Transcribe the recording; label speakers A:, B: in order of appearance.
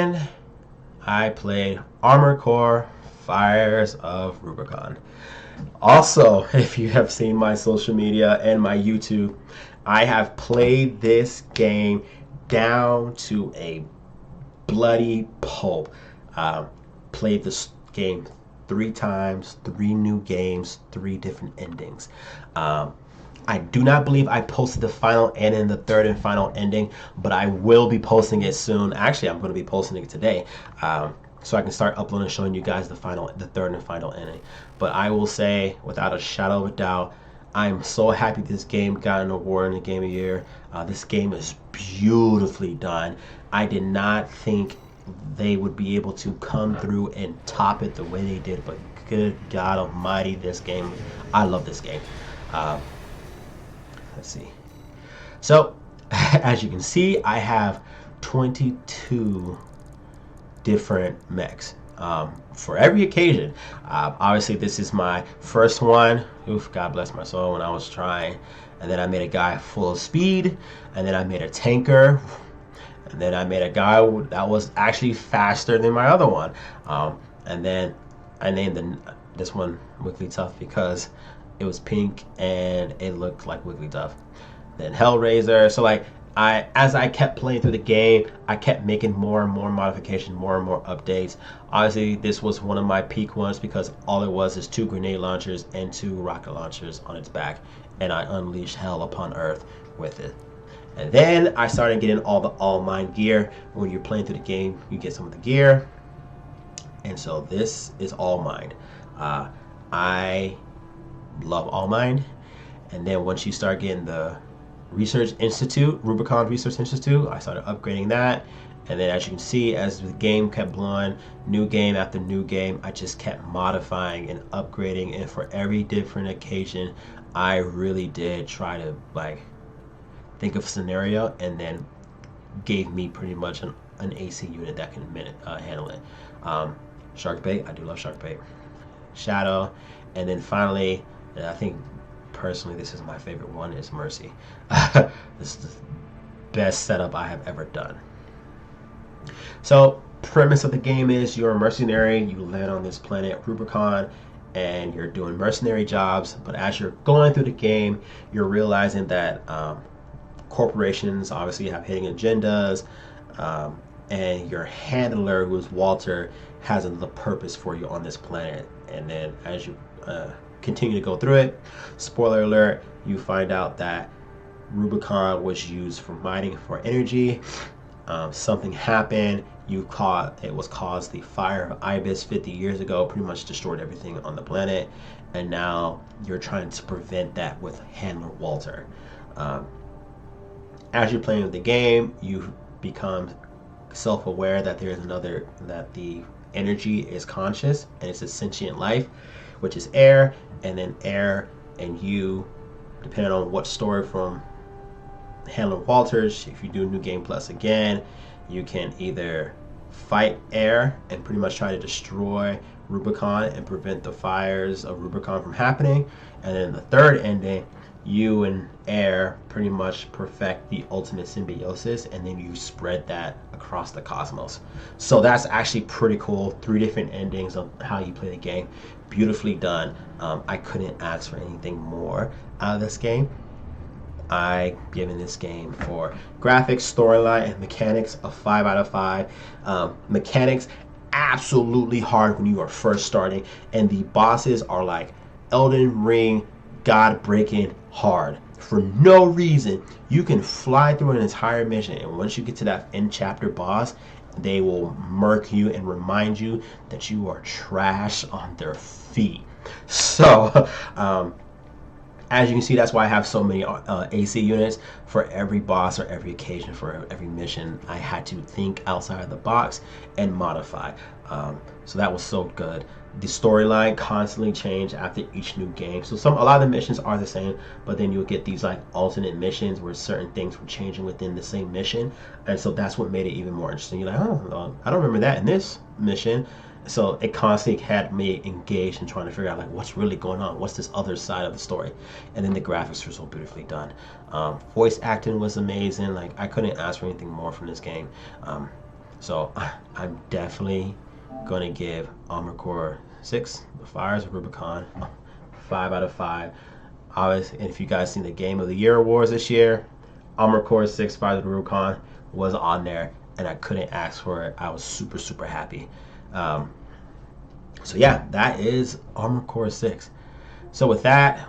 A: And I played Armored Core Fires of Rubicon. Also, if you have seen my social media and my YouTube, I have played this game down to a bloody pulp. Played this game 3 times, 3 new games, 3 different endings. I do not believe I posted the final ending, the third and final ending, but I will be posting it soon. Actually, I'm going to be posting it today, so I can start uploading and showing you guys the third and final ending. But I will say, without a shadow of a doubt, I'm so happy this game got an award in the Game of the Year. This game is beautifully done. I did not think they would be able to come through and top it the way they did, but good God Almighty, this game, I love this game. Let's see. So, as you can see, I have 22 different mechs for every occasion. Obviously, this is my first one. Oof, God bless my soul, when I was trying. And then I made a guy full of speed. And then I made a tanker. And then I made a guy that was actually faster than my other one. And then I named this one Wigglytuff because it was pink and it looked like Wigglytuff. Then Hellraiser. So like as I kept playing through the game, I kept making more and more modifications, more and more updates. Obviously, this was one of my peak ones because all it was is 2 grenade launchers and 2 rocket launchers on its back, and I unleashed hell upon Earth with it. And then I started getting all the all-mine gear. When you're playing through the game, you get some of the gear, and so this is all mine. I love all mine. And then once you start getting the Research Institute, Rubicon Research Institute, I started upgrading that. And then as you can see, as the game kept blowing, new game after new game, I just kept modifying and upgrading. And for every different occasion, I really did try to like think of a scenario and then gave me pretty much an AC unit that can handle it. Shark bait, I do love shark bait. Shadow, and then finally, and I think personally this is my favorite one, is Mercy. This is the best setup I have ever done. So premise of the game is you're a mercenary, you land on this planet Rubicon, and you're doing mercenary jobs. But as you're going through the game, you're realizing that corporations obviously have hidden agendas, and your handler, who is Walter, has a purpose for you on this planet. And then as you continue to go through it, spoiler alert, you find out that Rubicon was used for mining for energy. Something happened. It was caused the Fire of Ibis 50 years ago, pretty much destroyed everything on the planet, and now you're trying to prevent that with handler Walter. As you're playing with the game, you become self-aware that that the energy is conscious and it's a sentient life, which is air. And then air and you, depending on what story from handler Walters, if you do New Game Plus again, you can either fight air and pretty much try to destroy Rubicon and prevent the fires of Rubicon from happening. And then the third ending, you and air pretty much perfect the ultimate symbiosis, and then you spread that across the cosmos. So that's actually pretty cool. 3 different endings of how you play the game. Beautifully done. I couldn't ask for anything more out of this game. I given this game for graphics, storyline, and mechanics a 5 out of 5. Mechanics absolutely hard when you are first starting, and the bosses are like Elden Ring, God-breaking hard. For no reason, you can fly through an entire mission, and once you get to that end chapter boss, they will murk you and remind you that you are trash on their feet. So as you can see, that's why I have so many AC units. For every boss or every occasion, for every mission, I had to think outside of the box and modify. So that was so good. The storyline constantly changed after each new game. So a lot of the missions are the same, but then you'll get these like alternate missions where certain things were changing within the same mission. And so that's what made it even more interesting. You're like, oh, I don't remember that in this mission. So it constantly had me engaged in trying to figure out like what's really going on, what's this other side of the story. And then the graphics were so beautifully done. Voice acting was amazing. Like I couldn't ask for anything more from this game. So I'm definitely going to give Armored Core 6, The Fires of Rubicon, 5 out of 5. Obviously, and if you guys seen the Game of the Year awards this year, Armored Core 6, Fires of Rubicon was on there, and I couldn't ask for it. I was super, super happy. So yeah, that is Armored Core 6. So with that,